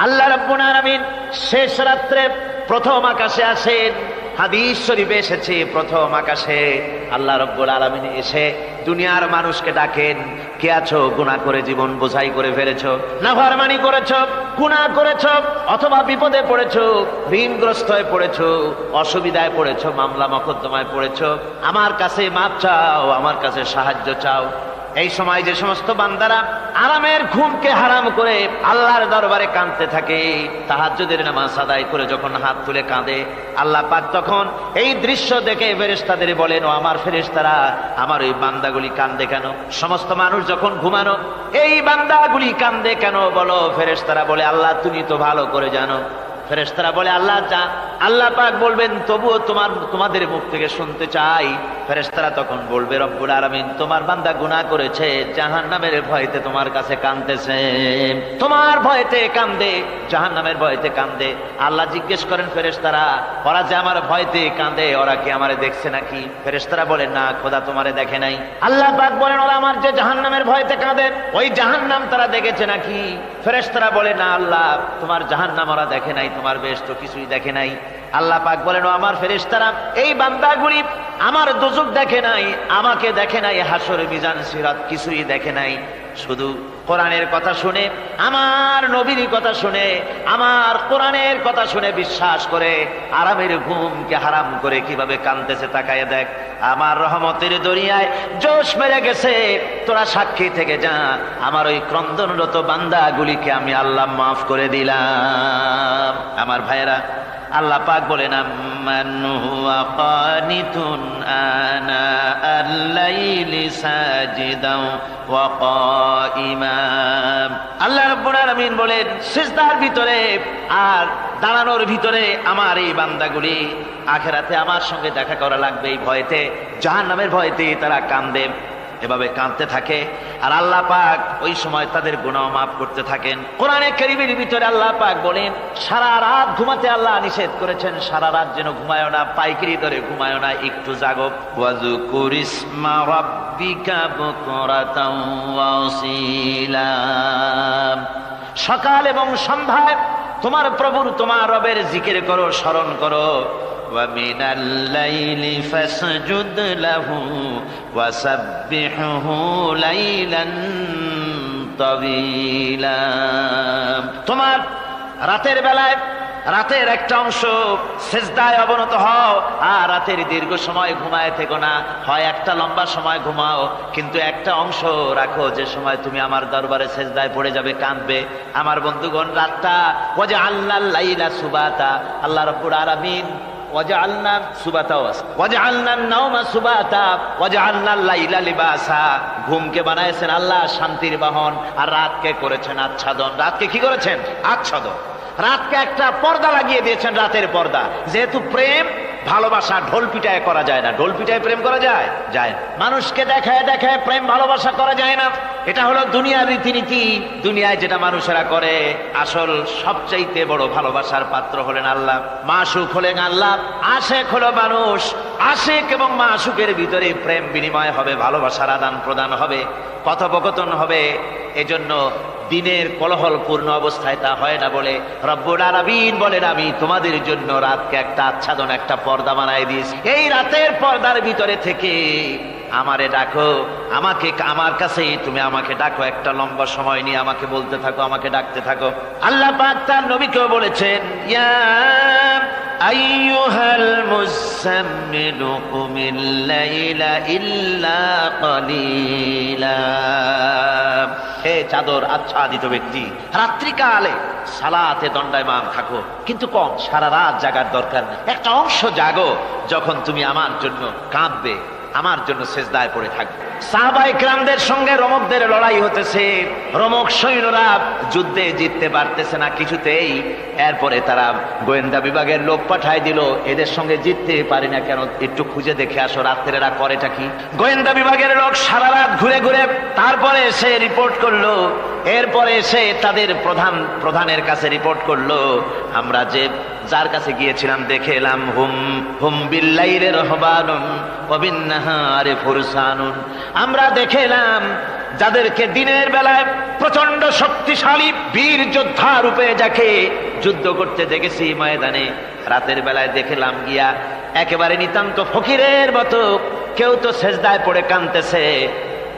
আল্লাহ রাব্বুল আলামিন শেষ রাত্রে প্রথম আকাশে আসেন। হাদিস শরীফে এসেছে প্রথম আকাশে আল্লাহ রাব্বুল আলামিন এসে দুনিয়ার মানুষকে ডাকেন, কে আছো গুনাহ করে জীবন বোঝাই করে ফেলেছো, নাফরমানি করেছো, গুনাহ করেছো, অথবা বিপদে পড়েছো, ঋণগ্রস্ত হয়ে পড়েছো, অসুবিধায় পড়েছো, মামলা মকদ্দমায় পড়েছো, আমার কাছে মাপ চাও, আমার কাছে সাহায্য চাও। এই সময় যে সমস্ত বান্দারা আরামের ঘুমকে হারাম করে আল্লাহর দরবারে কাঁদতে থাকে, তাহাজ্জুদের নামাজ আদায় করে যখন হাত তুলে কাঁদে, আল্লাহ পাক তখন এই দৃশ্য দেখে ফেরেশতাদের বলেন, ও আমার ফেরেশতারা, আমার ওই বান্দাগুলি কাঁদে কেন? সমস্ত মানুষ যখন ঘুমানো, এই বান্দাগুলি কাঁদে কেন বলো? ফেরেশতারা বলে, আল্লাহ তুমি তো ভালো করে জানো। ফেরেশতারা বলে, আল্লাহ পাক বলবেন, তবুও তোমাদের মুখ থেকে শুনতে চাই। ফেরেশতারা তখন বলবে, রব্বুল আলামিন তোমার বান্দা গুনাহ করেছে, জাহান্নামের ভয়তে তোমার কাছে কাঁদতেছে, তোমার ভয়তে কাঁদে, জাহান্নামের ভয়তে কাঁদে। আল্লাহ জিজ্ঞেস করেন, ফেরেশতারা, ওরা যে আমার ভয়তে কাঁদে, ওরা কি আমারে দেখছে নাকি? ফেরেশতারা বলেন, না খোদা তোমারে দেখে নাই। আল্লাহ পাক বলেন, ওরা আমার যে জাহান্নামের ভয়তে কাঁদে, ওই জাহান্নাম তারা দেখেছে নাকি? ফেরেশতারা বলে, না আল্লাহ, তোমার জাহান্নাম ওরা দেখে নাই, তোমার বেহেশত কিছুই দেখে নাই। আল্লাহ পাক বলেন, ও আমার ফেরেশতারা, এই বান্দাগুলি আমার দোজখ দেখে নাই, আমাকে দেখে নাই, হাসর মিজান সিরাত কিছুই দেখে নাই, শুধু কোরআনের কথা শুনে, আমার নবীর কথা শুনে, আমার কোরআনের কথা শুনে বিশ্বাস করে আরামের ঘুমকে হারাম করে কিভাবে কাঁদতেছে তাকায় দেখ। আমার রহমতের দরিয়ায় জোশ মেরে গেছে, তোরা সাক্ষী থেকে যা, আমার ওই ক্রন্দনরত বান্দাগুলিকে আমি আল্লাহ মাফ করে দিলাম। আমার ভাইয়েরা, আল্লাহ পাক বলেন, আম্মান হুয়া কানিতুন আনা আল-লাইলি সাজিদাও ওয়া কাইমা। আল্লাহ রাব্বুল আলামিন বলেন, সিজদার ভিতরে আর দাঁড়ানোর ভিতরে আমার এই বান্দাগুলি আখিরাতে আমার সঙ্গে দেখা করা লাগবে এই ভয়তে, জাহান্নামের ভয়তে তারা কাঁদে, এভাবে কাঁদতে থাকে। আর আল্লাহ পাক ওই সময় তাদের গুনাহ মাফ করতে থাকেন। কোরআনে কারীমের ভিতরে আল্লাহ পাক বলেন, সারা রাত ঘুমাতে আল্লাহ নিষেধ করেছেন, সারা রাত যেন ঘুমায় না, পাইকারি ধরে ঘুমায় না, একটু জাগো। ওয়াজকুর ইসমা রাব্বিকা বুকরাতাও ওয়া আসীলা। সকাল এবং সন্ধ্যায় তোমার প্রভুর, তোমার রবের জিকির করো, স্মরণ করো। وَمِنَ اللَّيْلِ فَاسْجُدْ لَهُ وَسَبِّحْهُ لَيْلًا طَوِيلًا। তোমার রাতের বেলায় রাতের একটা অংশ সিজদায় অবনত হও, আর রাতের দীর্ঘ সময় ঘুমায় থেকো না, হয় একটা লম্বা সময় ঘুমাও, কিন্তু একটা অংশ রাখো যে সময় তুমি আমার দরবারে সিজদায় পড়ে যাবে, কাঁদবে। আমার বন্ধুগণ, রাতটা ওয়াজআলনাল লাইলা সুবাতা, আল্লাহ রাব্বুল আলামিন ওয়াজআলনা সুবাতা ওয়াজআলনান নাওমা সুবাতা ওয়াজআলনাল লাইলা লিবাসা, ঘুমকে বানাইছেন আল্লাহ শান্তির বাহন, আর রাতকে করেছেন আচ্ছাদন। রাতকে কি করেছেন? আচ্ছাদন। রাতকে একটা পর্দা লাগিয়ে দিয়েছেন, রাতের পর্দা। যেহেতু প্রেম ভালোবাসা ঢোল পিটায় করা যায় না। ঢোল পিটায় প্রেম করা যায়? যায় না। মানুষকে দেখায় দেখায় প্রেম ভালোবাসা করা যায় না। এটা হলো দুনিয়ার রীতিনীতি। দুনিয়ায় যেটা মানুষেরা করে, আসল সবচাইতে বড় ভালোবাসার পাত্র হলেন আল্লাহ, মাশুক হলেন আল্লাহ, আশেক হলো মানুষ। আশেক এবং মাশুকের ভিতরে প্রেম বিনিময় হবে, ভালোবাসার আদান প্রদান হবে, কথোপকথন হবে। এজন্য দিনের কোলাহল পূর্ণ অবস্থায় তা হয় না বলে রব্বুল আলামিন বলেন, আমি তোমাদের জন্য রাতকে একটা আচ্ছাদন, একটা পর্দা বানাই দিয়েছি। এই রাতের পর্দার ভিতরে থেকে আমারে ডাকো, আমাকে, আমার কাছে তুমি আমাকে ডাকো, একটা লম্বা সময় নিয়ে আমাকে বলতে থাকো, আমাকে ডাকতে থাকো। আল্লাহ পাক তার নবীকেও বলেছেন, ইয়া আইয়ুহাল মুযাম্মিলু কুমিল লাইলা ইল্লা কালিলা। হে চাদর আচ্ছাদিত ব্যক্তি, রাত্রিকালে সালাতে দণ্ডায়মান থাকো, কিন্তু কম, সারা রাত জাগার দরকার নেই। একটা অংশ জাগো, যখন তুমি আমার জন্য কাঁদবে, আমার জন্য সিজদায় পড়ে থাকবে। সাহাবায়ে কেরামদের সঙ্গে রোমকদের লড়াই হতেছে, রোমক সৈন্যরা যুদ্ধে জিততে পারতেছে না কিছুতেই। এরপরে তারা গোয়েন্দা বিভাগের লোক পাঠায় দিল, এদের সঙ্গে জিততে পারি না কেন, একটু খুঁজে দেখে আসো রাত্রে এরা করেটা কি। গোয়েন্দা বিভাগের লোক সারা রাত ঘুরে ঘুরে তারপরে এসে রিপোর্ট করলো। এরপরে এসে তাদের প্রধানের কাছে রিপোর্ট করলো, আমরা যার কাছে গিয়েছিলাম দেখে এলাম, হুম বিল্লাইলি রাহবানুন ওয়া বিন্নাহারি ফুরসানুন। আমরা দেখে এলাম যাদেরকে দিনের বেলায় প্রচন্ড শক্তিশালী বীর যোদ্ধা রূপে যাকে যুদ্ধ করতে দেখেছি ময়দানে, রাতের বেলায় দেখলাম গিয়া একেবারে নিতান্ত ফকিরের মতো কেউ তো সেজদায় পড়ে কাঁদতেছে,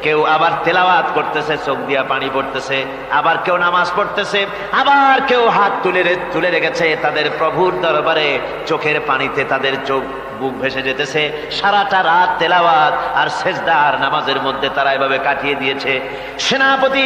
কেউ আবার তেলাওয়াত করতেছে, চোখ দিয়া পানি পড়তেছে, আবার কেউ নামাজ পড়তেছে, আবার কেউ হাত তুলে রেখেছে তাদের প্রভুর দরবারে, চোখের পানিতে তাদের চোখ বুক ভেসে যেতেছে। সারাটা রাত তেলাওয়াত আর সেজদা আর নামাজের মধ্যে তারা এভাবে কাটিয়ে দিয়েছে। সেনাপতি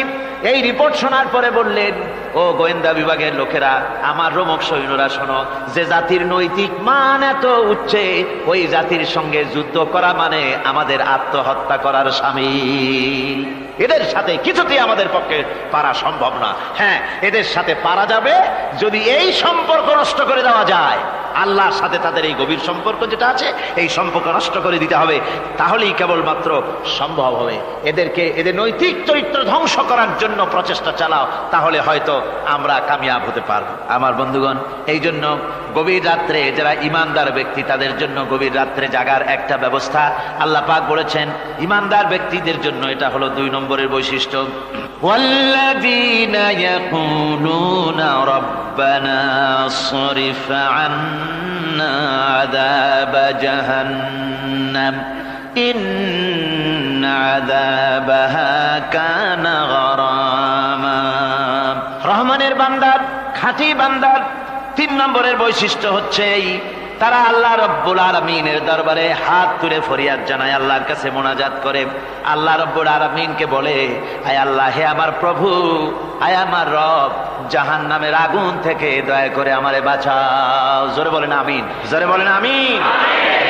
এই রিপোর্ট শোনার পরে বললেন, ও গোয়েন্দা বিভাগের লোকেরা, আমার রোমক সৈন্যরা শোনো, যে জাতির নৈতিক মান এত উচ্চে, ওই জাতির সঙ্গে যুদ্ধ করা মানে আমাদের আত্মহত্যা করার শামিল। এদের সাথে কিছুতেই আমাদের পক্ষে পারা সম্ভব না। হ্যাঁ, এদের সাথে পারা যাবে যদি এই সম্পর্ক নষ্ট করে দেওয়া যায়। আল্লাহর সাথে তাদের এই গভীর সম্পর্ক যেটা আছে, এই সম্পর্ক নষ্ট করে দিতে হবে, তাহলেই কেবলমাত্র সম্ভব হবে। এদের নৈতিক চরিত্র ধ্বংস করার জন্য প্রচেষ্টা চালাও, তাহলে হয়তো আমরা কামিয়াব হতে পারবো। আমার বন্ধুগণ, এই জন্য গভীর রাত্রে যারা ইমানদার ব্যক্তি, তাদের জন্য গভীর রাত্রে জাগার একটা ব্যবস্থা আল্লাহ পাক বলেছেন। ইমানদার ব্যক্তিদের জন্য এটা হলো 2 নম্বরের বৈশিষ্ট্য। ওয়াল্লাযীনা ইয়াকুলুনা রাব্বানা সরিফ আন্না আযাবা জাহান্নাম ইন্না আযাবাহা কানা গরামা। রহমানের বান্দার, খাঁটি বান্দার 3 নম্বরের বৈশিষ্ট্য হচ্ছে এই, তারা আল্লাহ রব্বুল আলামিনের দরবারে হাত তুলে ফরিয়াদ জানায়, আল্লাহর কাছে মোনাজাত করে, আল্লাহ রব্বুল আলামিনকে বলে, আয় আল্লাহ, হে আমার প্রভু, আয় আমার রব, জাহান্নামের আগুন থেকে দয়া করে আমারে বাঁচাও। জোরে বলেন আমিন, জোরে বলেন আমিন।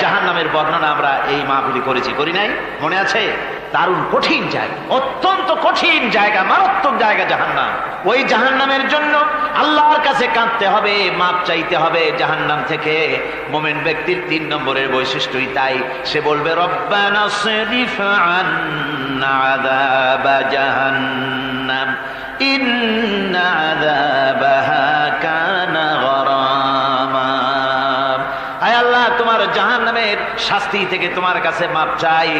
জাহান্নামের বর্ণনা আমরা এই মাহফিলে করেছি, করি নাই? মনে আছে? দারুণ কঠিন জায়গা, অত্যন্ত কঠিন জায়গা, মারাত্মক জায়গা জাহান্নাম। ওই জাহান্নামের জন্য আল্লাহর কাছে কাঁদতে হবে, মাপ চাইতে হবে জাহান্নাম থেকে। মুমিন ব্যক্তির 3 নম্বরের বৈশিষ্ট্যই তাই, সে বলবে, রব্বানা সরিফ আন্না আযাবা জাহান্নাম ইন্না আযাবাহা কানা গরামা। আয় আল্লাহ, তোমার জাহান্নামের শাস্তি থেকে তোমার কাছে মাপ চাই।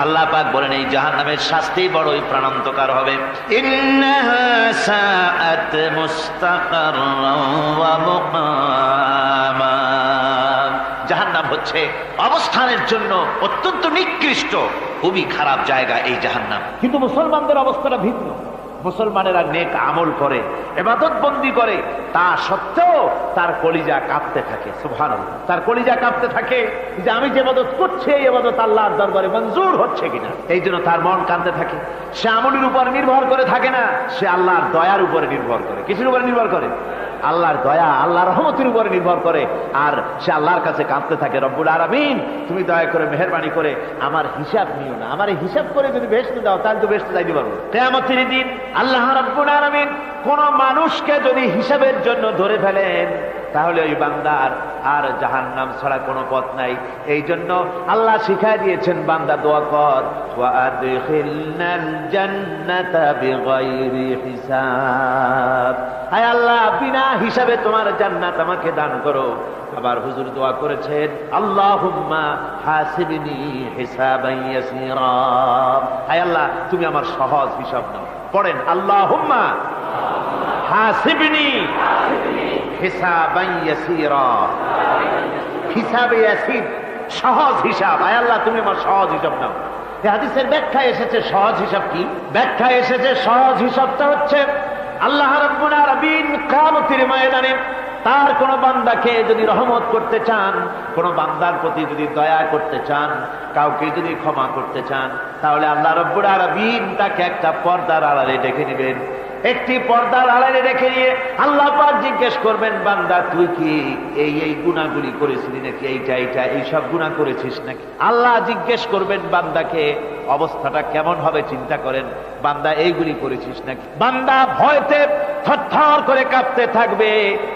আল্লাহ পাক বলেন, এই জাহান্নামের শাস্তি বড়ই প্রাণান্তকার হবে। ইন্নাহা সাআত মুস্তাকাররান ওয়া মুকামা। জাহান্নাম হচ্ছে অবস্থানের জন্য অত্যন্ত নিকৃষ্ট, খুবই খারাপ জায়গা এই জাহান্নাম। কিন্তু মুসলমানদের অবস্থাটা ভিন্ন। মুসলমানেরা নেক আমল করে, ইবাদত বন্দি করে, তা সত্ত্বেও তার কলিজা কাঁপতে থাকে। সুবহানাল্লাহ, তার কলিজা কাঁপতে থাকে যে আমি যে ইবাদত করছি, এই ইবাদত আল্লাহর দরবারে মঞ্জুর হচ্ছে কিনা। এই জন্য তার মন কাঁদতে থাকে। সে আমলের উপর নির্ভর করে থাকে না, সে আল্লাহর দয়ার উপরে নির্ভর করে। কিসের উপরে নির্ভর করে? আল্লাহর দয়া, আল্লাহর রহমতের উপরে নির্ভর করে। আর সে আল্লাহর কাছে কাঁদতে থাকে, রব্বুল আলামিন, তুমি দয়া করে, মেহেরবানি করে আমার হিসাব নিও না। আমার এই হিসাব করে যদি বেহেশতে দাও, তাহলে তো বেহেশতে যাইতে পারবো। কিয়ামতের দিন আল্লাহ রাব্বুল আলামিন কোন মানুষকে যদি হিসাবের জন্য ধরে ফেলেন, তাহলে ওই বান্দার আর জাহান্নাম ছাড়া কোনো পথ নাই। এই জন্য আল্লাহ শিখাই দিয়েছেন, বান্দা দোয়া কর, ওয়া আদখিলনাল জান্নাতা বিগাইরি হিসাব। হায় আল্লাহ, বিনা হিসাবে তোমার জান্নাত আমাকে দান করো। আবার হুজুর দোয়া করেছেন, আল্লাহুম্মা হাসিবনি হিসাবান ইয়াসীরা। হায় আল্লাহ, তুমি আমার সহজ হিসাব নাও। পড়েন, আল্লাহুম্মা হাসিবনি হিসাবান ইয়াসীরা। হিসাবে ইয়াসীর, সহজ হিসাব। আয় আল্লাহ, তুমি আমার সহজ হিসাব নাও। এই হাদিসের ব্যাখ্যায় এসেছে সহজ হিসাব কি? ব্যাখ্যায় এসেছে সহজ হিসাবটা হচ্ছে, আল্লাহ রাব্বুল আলামিন কিয়ামতের ময়দানে তার কোন বান্দাকে যদি রহমত করতে চান, কোন বান্দার প্রতি যদি দয়া করতে চান, কাউকে যদি ক্ষমা করতে চান, তাহলে আল্লাহ রাব্বুল আলামিন তাকে একটা পর্দার আড়ালে ডেকে নেবেন। একটি পর্দার আড়ালে রেখে নিয়ে আল্লাহ পাক জিজ্ঞেস করবেন, বান্দা তুই কি এই গুনাহগুলি করেছিলি নাকি? এই সব গুনাহ করেছিস নাকি? আল্লাহ জিজ্ঞেস করবেন বান্দাকে, অবস্থাটা কেমন হবে চিন্তা করেন। বান্দা এইগুলি করেছিস নাকি? বান্দা ভয়তে থরথর করে কাঁপতে থাকবে,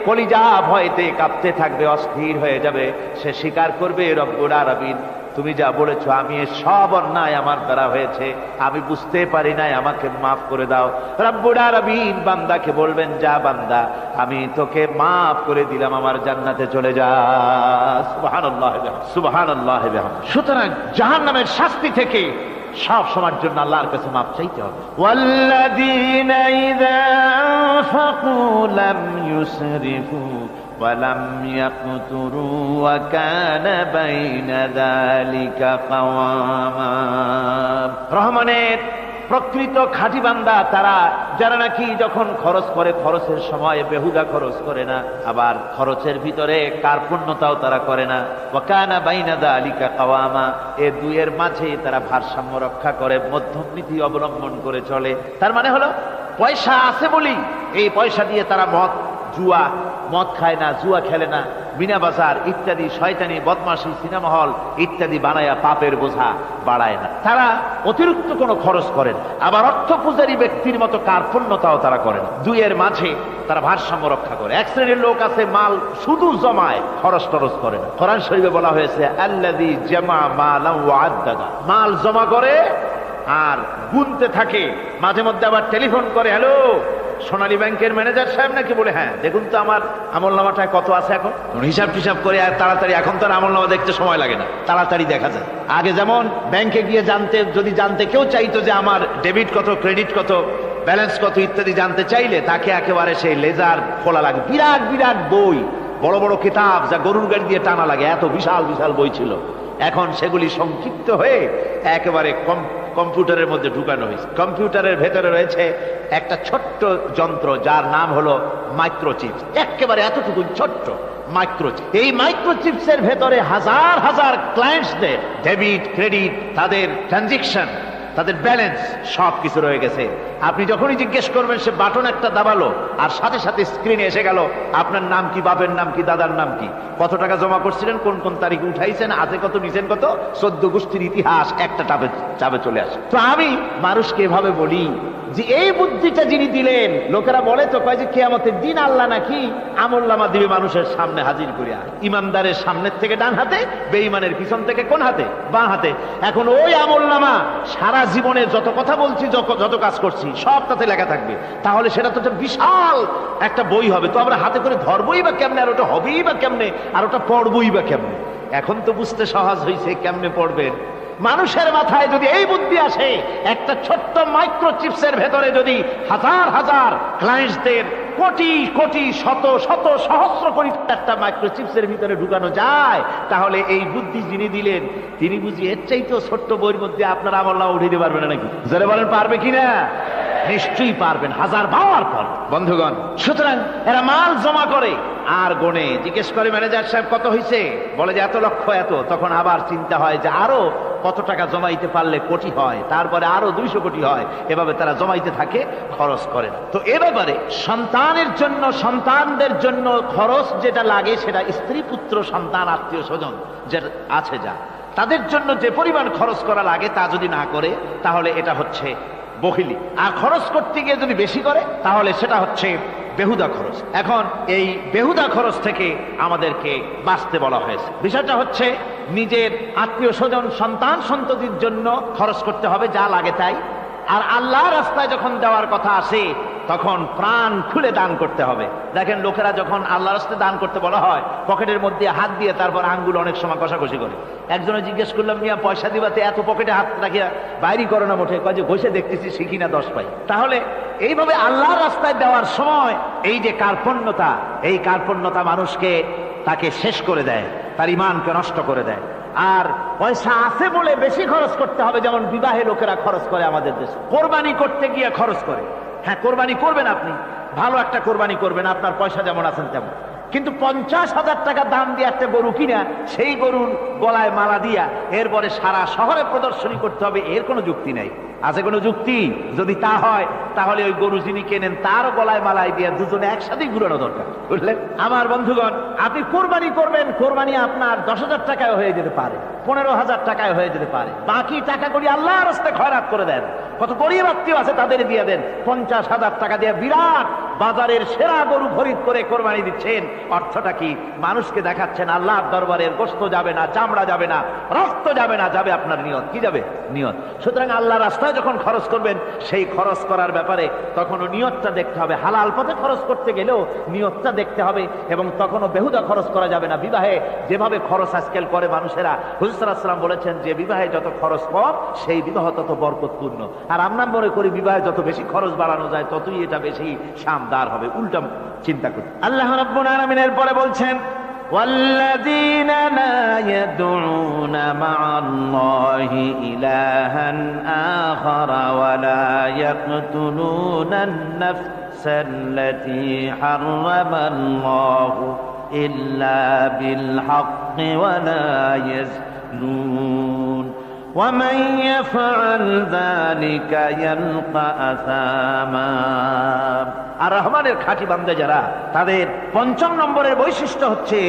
কলিজা ভয়তে কাঁপতে থাকবে, অস্থির হয়ে যাবে। সে স্বীকার করবে, রব্বুল আলামিন, তুমি যা বলেছো, আমি সব অন্যায় আমার দ্বারা হয়েছে, আমি বুঝতে পারি নাই, আমাকে মাফ করে দাও। রব্বুল আলামিন বান্দাকে বলবেন, যা বান্দা, আমি তোকে মাফ করে দিলাম, আমার জান্নাতে চলে যা। সুবহানাল্লাহ, সুবহানাল্লাহ। সুতরাং জাহান্নামের শাস্তি থেকে সব সময়ের জন্য আল্লাহর কাছে মাপ চাইতে হবে। ওয়াল্লাযীনা ইযা আনফাকু লাম ইউসরিফু ওয়া লাম ইয়াকতুরু ওয়া কানা বাইনা যালিকা কাওয়ামা। রহমানের প্রকৃত খাঁটি বান্দা তারা, যারা নাকি যখন খরচ করে খরচের সময় বেহুদা খরচ করে না, আবার খরচের ভিতরে কার্পণ্যতাও তারা করে না। ওয়া কানা বাইনা যালিকা কাওয়ামা, এই দুইয়ের মাঝে তারা ভারসাম্য রক্ষা করে, মধ্যমনীতি অবলম্বন করে চলে। তার মানে হলো পয়সা আছে বলি এই পয়সা দিয়ে তারা মদ খায় না, জুয়া খেলে না, মিনা বাজার ইত্যাদি শয়তানি বদমাশি সিনেমা হল ইত্যাদি বানায়া পাপের বোঝা বাড়ায় না। তারা অতিরিক্ত কোনো খরচ করেন, আবার অর্থ পূজারী ব্যক্তির মতো কার্পণ্যতাও তারা করেন। দুইয়ের মাঝে তারা ভারসাম্য রক্ষা করে। এক শ্রেণীর লোক আছে মাল শুধু জমায়, খরচ টরচ করে না। কোরআন শরীফে বলা হয়েছে আল্লাযী জামা মালান ওয়া আদ্দাদা, মাল জমা করে আর গুনতে থাকে, মাঝে মধ্যে আবার টেলিফোন করে, হ্যালো সোনালী ব্যাংকের ম্যানেজার সাহেব নাকি? বলে হ্যাঁ, দেখুন তো আমার আমলনামাটায় কত আছে। এখন হিসাব টিসাব করে আর তাড়াতাড়ি, এখন তো আর আমলনামা দেখতে সময় লাগে না, তাড়াতাড়ি দেখা যায়। আগে যেমন ব্যাংকে গিয়ে যদি জানতে কেউ চাইতো যে আমার ডেবিট কত, ক্রেডিট কত, ব্যালেন্স কত ইত্যাদি জানতে চাইলে তাকে একেবারে সেই লেজার খোলা লাগে, বিরাট বিরাট বই, বড় বড় কিতাব যা গরুর গাড়ি দিয়ে টানা লাগে, এত বিশাল বিশাল বই ছিল। এখন সেগুলি সংক্ষিপ্ত হয়ে একেবারে কম্পিউটারের মধ্যে ঢুকানো হয়েছে। কম্পিউটারের ভেতরে রয়েছে একটা ছোট্ট যন্ত্র যার নাম হলো মাইক্রোচিপস, একেবারে এতটুকু ছোট্ট মাইক্রোচিপ। এই মাইক্রোচিপসের ভেতরে হাজার হাজার ক্লায়েন্টসদের ডেবিট ক্রেডিট, তাদের ট্রানজেকশন, তাদের ব্যালেন্স সব কিছু রয়ে গেছে। আপনি যখনই জিজ্ঞেস করবেন সে বাটন একটা দাবালো আর সাথে সাথে স্ক্রিনে এসে গেল আপনার নাম কি, বাপের নাম কি, দাদার নাম কি, কত টাকা জমা করছিলেন, কোন কোন তারিখে উঠাইছেন, আছে কত, নিছেন কত, 14 গোষ্ঠীর ইতিহাস একটা চাপে চলে আসে। তো আমি মানুষকে এভাবে বলি যে এই বুদ্ধিটা যিনি দিলেন, লোকেরা বলে তো কয় যে কিয়ামতের দিন আল্লাহ নাকি আমলনামা দিবে মানুষের সামনে হাজির করিয়া, ইমানদারের সামনের থেকে ডান হাতে, বেঈমানের পিছন থেকে কোন হাতে, বাঁ হাতে। এখন ওই আমলনামা সারা জীবনে যত কথা বলছি, যত কাজ করছি সব তাতে লেখা থাকবে। তাহলে সেটা তো বিশাল একটা বই হবে, তো আমরা হাতে করে ধরবই বা কেমনে, আর ওটা হবেই বা কেমনে, আর ওটা পড়বই বা কেমনে। এখন তো বুঝতে সহজ হয়েছে কেমনে পড়বেন। মানুষের মাথায় যদি এই বুদ্ধি আসে, একটা ছোট্ট মাইক্রোচিপসের ভেতরে যদি হাজার হাজার ক্লায়েন্টসদের কোটি কোটি শত শত সহস্র কোটি একটা মাইক্রোচিপসের ভিতরে ঢুকানো যায়, তাহলে এই বুদ্ধি যিনি দিলেন তিনি বুঝি এর চাইতেও ছোট্ট বইয়ের মধ্যে আপনার আমলনামা উঠিয়ে দিতে পারবেন না নাকি? যারা বলেন পারবে কিনা? নিশ্চয়ই পারবেন, হাজার বার পারবেন বন্ধুগণ। সুতরাং এরা মাল জমা করে আর গনে, জিজ্ঞেস করে ম্যানেজার সাহেব কত হয়েছে, বলে যে এত লক্ষ এত। তখন আবার চিন্তা হয় যে আরো কত টাকা জমাইতে পারলে কোটি হয়, তারপরে আরো 200 কোটি হয়, এভাবে তারা জমাইতে থাকে, খরচ করে না। তো এ ব্যাপারে সন্তানের জন্য, সন্তানদের জন্য খরচ যেটা লাগে সেটা স্ত্রী পুত্র সন্তান আত্মীয় স্বজন যে আছে, যা তাদের জন্য যে পরিমাণ খরচ করা লাগে তা যদি না করে তাহলে এটা হচ্ছে বখিলি, আর খরচ করতে গিয়ে যদি বেশি করে তাহলে সেটা হচ্ছে বেহুদা খরচ। এখন এই বেহুদা খরচ থেকে আমাদেরকে বাঁচতে বলা হয়েছে। বিষয়টা হচ্ছে নিজের আত্মীয় স্বজন সন্তান সন্ততির জন্য খরচ করতে হবে যা লাগে তাই, আর আল্লাহ রাস্তায় যখন দেওয়ার কথা আসে তখন প্রাণ খুলে দান করতে হবে। দেখেন লোকেরা যখন আল্লাহ রাস্তায় দান করতে বলা হয় পকেটের মধ্যে হাত দিয়ে তারপর আঙ্গুল অনেক সময় কষাকষি করে। একজনে জিজ্ঞেস করলাম, মিয়া পয়সা দিবাতে এত পকেটে হাত রাখিয়া বাইরে করো না মোটে? কয় যে ঘষে দেখতেছি, শিখি না 10 পাই। তাহলে এইভাবে আল্লাহর রাস্তায় দেওয়ার সময় এই যে কার্পণ্যতা, এই কার্পণ্যতা মানুষকে তাকে শেষ করে দেয়, তার ঈমানকে নষ্ট করে দেয়। আর পয়সা আছে বলে বেশি খরচ করতে হবে, যেমন বিবাহে লোকেরা খরচ করে আমাদের দেশে, কোরবানি করতে গিয়ে খরচ করে। হ্যাঁ, কোরবানি করবেন আপনি, ভালো একটা কোরবানি করবেন, আপনার পয়সা যেমন আছেন তেমন, কিন্তু 50,000 টাকা দাম দিয়ে একটা গরু কিনা সেই গরুর গলায় মালা দিয়া এরপরে সারা শহরে প্রদর্শনী করতে হবে, এর কোনো যুক্তি নাই। আছে কোনো যুক্তি? যদি তা হয় তাহলে ওই গরু যিনি কেনেন তারও গলায় মালাই দিয়া দুজনে একসাথেই ঘুরানো দরকার, বুঝলেন? আমার বন্ধুগণ, আপনি কোরবানি করবেন, কোরবানি আপনার 10,000 টাকায় হয়ে যেতে পারে, 15,000 টাকায় হয়ে যেতে পারে, বাকি টাকাগুলি আল্লাহর রাস্তায় খয়রাত করে দেন। কত গরিব আত্মীয় আছে তাদের দিয়ে দেন। 50,000 টাকা দিয়ে বিরাট বাজারের সেরা গরু খরিদ করে কোরবানি দিচ্ছেন। অর্থটা কি? মানুষকে দেখাচ্ছেন আল্লাহর দরবারের গোশত যাবে না, চামড়া যাবে না, রক্ত যাবে না, যাবে আপনার নিয়ত। কি যাবে? নিয়ত। সুতরাং আল্লাহ রাস্তায় যখন খরচ করবেন, সেই খরচ করার ব্যাপারে তখনও নিয়তটা দেখতে হবে। হালাল পথে খরচ করতে গেলেও নিয়তটা দেখতে হবে, এবং তখনও বেহুদা খরচ করা যাবে না। বিবাহে যেভাবে খরচ আজকাল করে মানুষেরা, হুজুর সাল্লাল্লাহু আলাইহি ওয়াসাল্লাম বলেছেন যে বিবাহে যত খরচ কম সেই বিবাহ তত বরকতপূর্ণ। আর আমরা মনে করি বিবাহে যত বেশি খরচ বাড়ানো যায় ততই এটা বেশি শানদার হবে। উল্টা চিন্তা করি। আল্লাহ রাব্বুল আলামিন এরপরে বলছেন والذين لا يدعون مع الله إلها آخر ولا يقتلون النفس التي حرم الله إلا بالحق ولا يزنون ومن يفعل ذلك يلقى أثاما। আর রহমানের খাঁটি বান্দা যারা, তাদের পঞ্চম নম্বরের বৈশিষ্ট্য হচ্ছে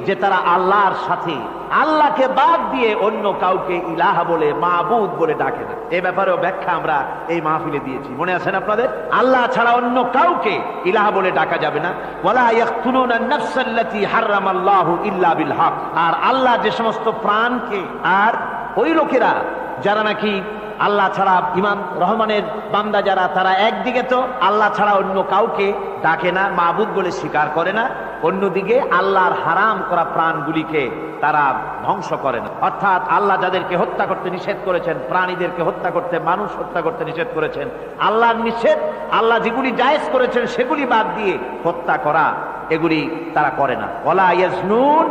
যে তারা আল্লাহর সাথে, আল্লাহকে বাদ দিয়ে অন্য কাউকে ইলাহ বলে, মাবুদ বলে ডাকে না। এই ব্যাপারেও ব্যাখ্যা আমরা এই মাহফিলে দিয়েছি, মনে আছেন আপনাদের? আল্লাহ ছাড়া অন্য কাউকে ইলাহ বলে ডাকা যাবে না। ওয়ালা ইয়াকতুলুনা আন-নাফসাল্লাতী হারামাল্লাহু ইল্লা বিল হক। আর আল্লাহ যে সমস্ত প্রাণকে, আর ওই লোকেরা যারা নাকি আল্লাহ ছাড়া, ইমাম রহমানের বান্দা যারা, তারা একদিকে তো আল্লাহ ছাড়া অন্য কাউকে ডাকে না, মাবুদ বলে স্বীকার করে না, অন্যদিকে আল্লাহর হারাম করা প্রাণগুলিকে তারা ধ্বংস করে না। অর্থাৎ আল্লাহ যাদেরকে হত্যা করতে নিষেধ করেছেন, প্রাণীদেরকে হত্যা করতে, মানুষ হত্যা করতে নিষেধ করেছেন, আল্লাহর নিষেধ, আল্লাহ যেগুলি জায়েজ করেছেন সেগুলি বাদ দিয়ে হত্যা করা, এগুলি তারা করে না। ওয়ালা ইয়াজনুন,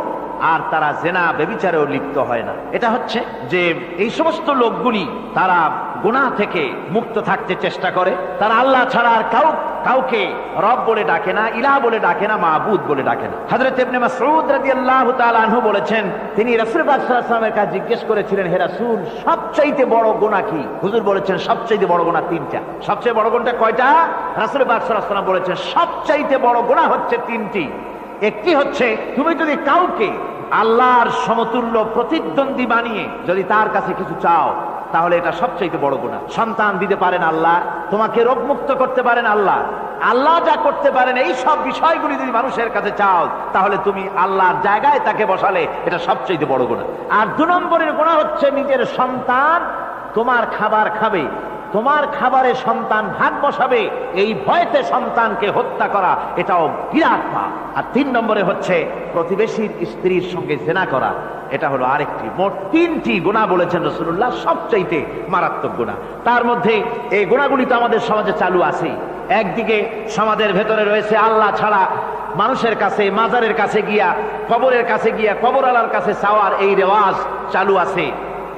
আর তারা জেনা ব্যভিচারেও লিপ্ত হয় না। এটা হচ্ছে যে এই সমস্ত লোকগুলি তারা গুনাহ থেকে মুক্ত থাকতে চেষ্টা করে। তারা আল্লাহ ছাড়া আর কাউকে রব বলে ডাকে না, ইলাহ বলে ডাকে না, মাবুদ বলে ডাকে না। হযরত ইবনে মাসউদ রাদিয়াল্লাহু তাআলা আনহু বলেছেন, তিনি রাসূল পাক সাল্লাল্লাহু আলাইহি ওয়াসাল্লামের কাছে জিজ্ঞেস করেছিলেন, হে রাসূল, সবচাইতে বড় গুনাহ কি? হুজুর বলেছেন সবচাইতে বড় গুনাহ তিনটা। সবচেয়ে বড় গুনাহটা কয়টা? রাসূল পাক সাল্লাল্লাহু আলাইহি ওয়াসাল্লাম বলেছেন সবচাইতে বড় গুনাহ হচ্ছে তিনটি। একটি হচ্ছে, তুমি যদি কাউকে আল্লাহর সমতুল্য প্রতিদ্বন্দ্বী বানিয়ে যদি তার কাছে কিছু চাও, তাহলে এটা সবচেয়ে বড় গুনাহ। সন্তান দিতে পারেন আল্লাহ, তোমাকে রোগমুক্ত করতে পারেন আল্লাহ, আল্লাহ যা করতে পারেন এই সব বিষয়গুলি যদি মানুষের কাছে চাও, তাহলে তুমি আল্লাহর জায়গায় তাকে বসালে, এটা সবচেয়ে বড় গুনাহ। আর 2 নম্বরের গুনাহ হচ্ছে, নিজের সন্তান তোমার খাবার খাবে, তোমার খাবারে সন্তান ভাগ বসাবে, এই ভয়তে সন্তানকে হত্যা করা, এটাও বিরাট পাপ। আর 3 নম্বরে হচ্ছে প্রতিবেশীর স্ত্রীর সঙ্গে জেনা করা, এটা হলো আরেকটি। মোট 3টি গুনাহ বলেছেন রাসূলুল্লাহ, সবচাইতে মারাত্মক গুনাহ। তার মধ্যে এই গুনাহগুলি তো আমাদের সমাজে চালু আছে। একদিকে সমাজের ভেতরে রয়েছে আল্লাহ ছাড়া মানুষের কাছে, মাজারের কাছে গিয়া, কবরের কাছে গিয়া, কবরওয়ালার কাছে চাওয়ার এই রেওয়াজ চালু আছে।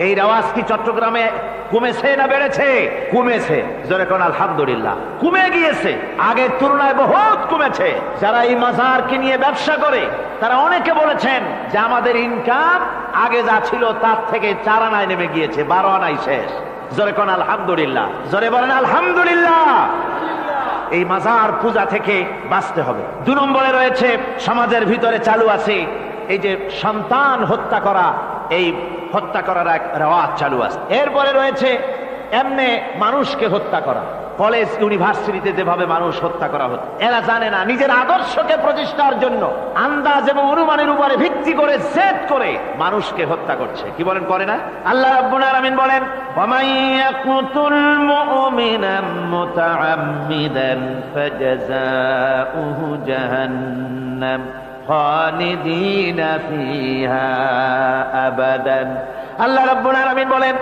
এই রেওয়াজ কি চট্টগ্রামে কমেছে না বেড়েছে? কমেছে। জোরে কোন আলহামদুলিল্লাহ। কমে গিয়েছে, আগের তুলনায় বহুত কমেছে। যারা এই মাজারকে নিয়ে ব্যবসা করে, তারা অনেকে বলেছেন যে আমাদের ইনকাম আগে যা ছিল তার থেকে 4 আনায় নেমে গিয়েছে, 12 আনায় শেষ। জোরে কোন আলহামদুলিল্লাহ। জোরে বলেন আলহামদুলিল্লাহ। এই মাজার পূজা থেকে বাঁচতে হবে। 2 নম্বরে রয়েছে, সমাজের ভিতরে চালু আছে এই যে সন্তান হত্যা করা, এই হত্যা করার এক রেওয়াজ চালু আছে। এরপরে রয়েছে এমনি মানুষকে হত্যা করা। কলেজ ইউনিভার্সিটিতে যেভাবে মানুষ হত্যা করা হচ্ছে, এরা জানে না নিজের আদর্শকে প্রতিষ্ঠার জন্য আন্দাজ এবং অনুমানের উপরে ভিত্তি করে জেদ করে মানুষকে হত্যা করছে। কি বলেন? করে না? আল্লাহ রাব্বুল আলামিন বলেন, وَمَن يَقْتُلْ مُؤْمِنًا مُتَعَمِّدًا فَجَزَاؤُهُ جَهَنَّمُ خَالِدِينَ فِيهَا أَبَدًا। আল্লাহ রাব্বুল আলামিন বলেন,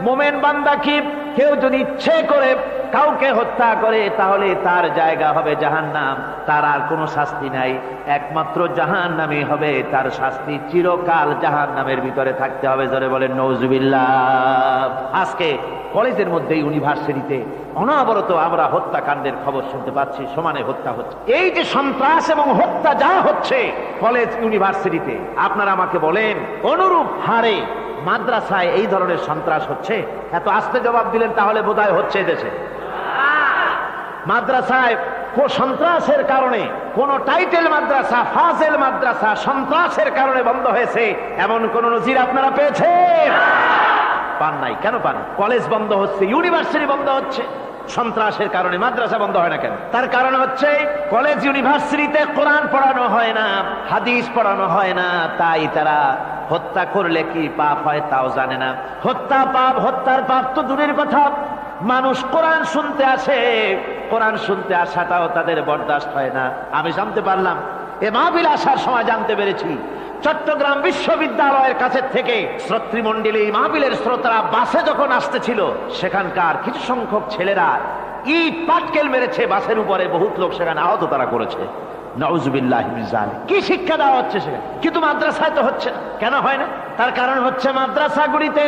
মুমিন বান্দা কি কেউ যদি ইচ্ছে করে কাউকে হত্যা করে, তাহলে তার জায়গা হবে জাহান্নাম, তার আর কোনো শাস্তি নাই, একমাত্র জাহান্নামই হবে তার শাস্তি, চিরকাল জাহান্নামের ভিতরে থাকতে হবে। জোরে বলেন নাউজুবিল্লাহ। আজকে কলেজের মধ্যে, ইউনিভার্সিটিতে অনবরত আমরা হত্যাকাণ্ডের খবর শুনতে পাচ্ছি, সমানে হত্যা হচ্ছে। এই যে সন্ত্রাস এবং হত্যা যা হচ্ছে কলেজ ইউনিভার্সিটিতে, আপনারা আমাকে বলেন অনুরূপ হারে মাদ্রাসায় এই ধরনের সন্ত্রাস হচ্ছে? এত আস্তে জবাব দিলেন তাহলে বোধহয় হচ্ছে দেশে। মাদ্রাসায় সন্ত্রাসের কারণে, কোন টাইটেল মাদ্রাসা, ফাজেল মাদ্রাসা সন্ত্রাসের কারণে বন্ধ হয়েছে এমন কোন নজির আপনারা পেয়েছেন? পান নাই। কেন পান? কলেজ বন্ধ হচ্ছে, ইউনিভার্সিটি বন্ধ হচ্ছে, সন্ত্রাসের কারণে মাদ্রাসা বন্ধ হয় না কেন? তার কারণ হচ্ছে কলেজ ইউনিভার্সিটিতে কোরআন পড়ানো হয় না, হাদিস পড়ানো হয় না, তাই তারা হত্যা করলে কি পাপ হয় তাও জানে না। হত্যা পাপ, হত্যার পাপ তো দূরের কথা, মানুষ কোরআন শুনতে আসে, কোরআন শুনতে আসাটাও তাদের বরদাস্ত হয় না। আমি জানতে পারলাম, এ মাহফিল আসার সময় জানতে পেরেছি, চট্টগ্রাম বিশ্ববিদ্যালয়ের কাছে থেকে শ্রোতৃমণ্ডলী মাহফিলের শ্রোতারা বাসে যখন আসতেছিল, সেখানকার কিছু সংখ্যক ছেলেরা ইট পাটকেল মেরেছে বাসের উপরে, বহুত লোক সেখানে আহত তারা করেছে। নাউজুবিল্লাহি মিন যালিক। কি শিক্ষা দেওয়া হচ্ছে সেখানে? কিন্তু মাদ্রাসায় তো হচ্ছে না। কেন হয় না? তার কারণ হচ্ছে মাদ্রাসাগুলিতে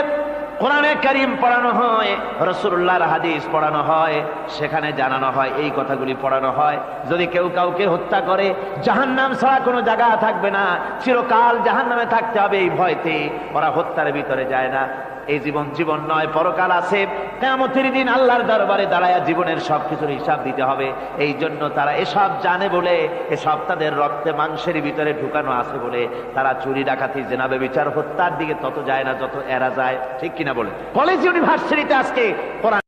কোরআনে কারীম পড়ানো হয়, রাসূলুল্লাহর হাদিস পড়ানো হয়, সেখানে জানানো হয়, এই কথাগুলি পড়ানো হয়। যদি কেউ কাউকে হত্যা করে জাহান্নাম ছাড়া কোনো জায়গা থাকবে না, চিরকাল জাহান্নামে থাকতে হবে, এই ভয়তে ওরা হত্যার ভিতরে যায় না। এই জীবন জীবন নয়, পরকাল আছে, কিয়ামতের দিন আল্লাহর দরবারে দাঁড়ায়া জীবনের সবকিছুর হিসাব দিতে হবে। এই জন্য তারা এসব জানে বলে, এসব তাদের রক্তে মাংসের ভিতরে ঢুকানো আছে বলে তারা চুরি ডাকাতি জিনা ব্যভিচার হত্যার দিকে তত যায় না যত এরা যায়। ঠিক কিনা বলে? কলেজ ইউনিভার্সিটিতে আজকে কোরআন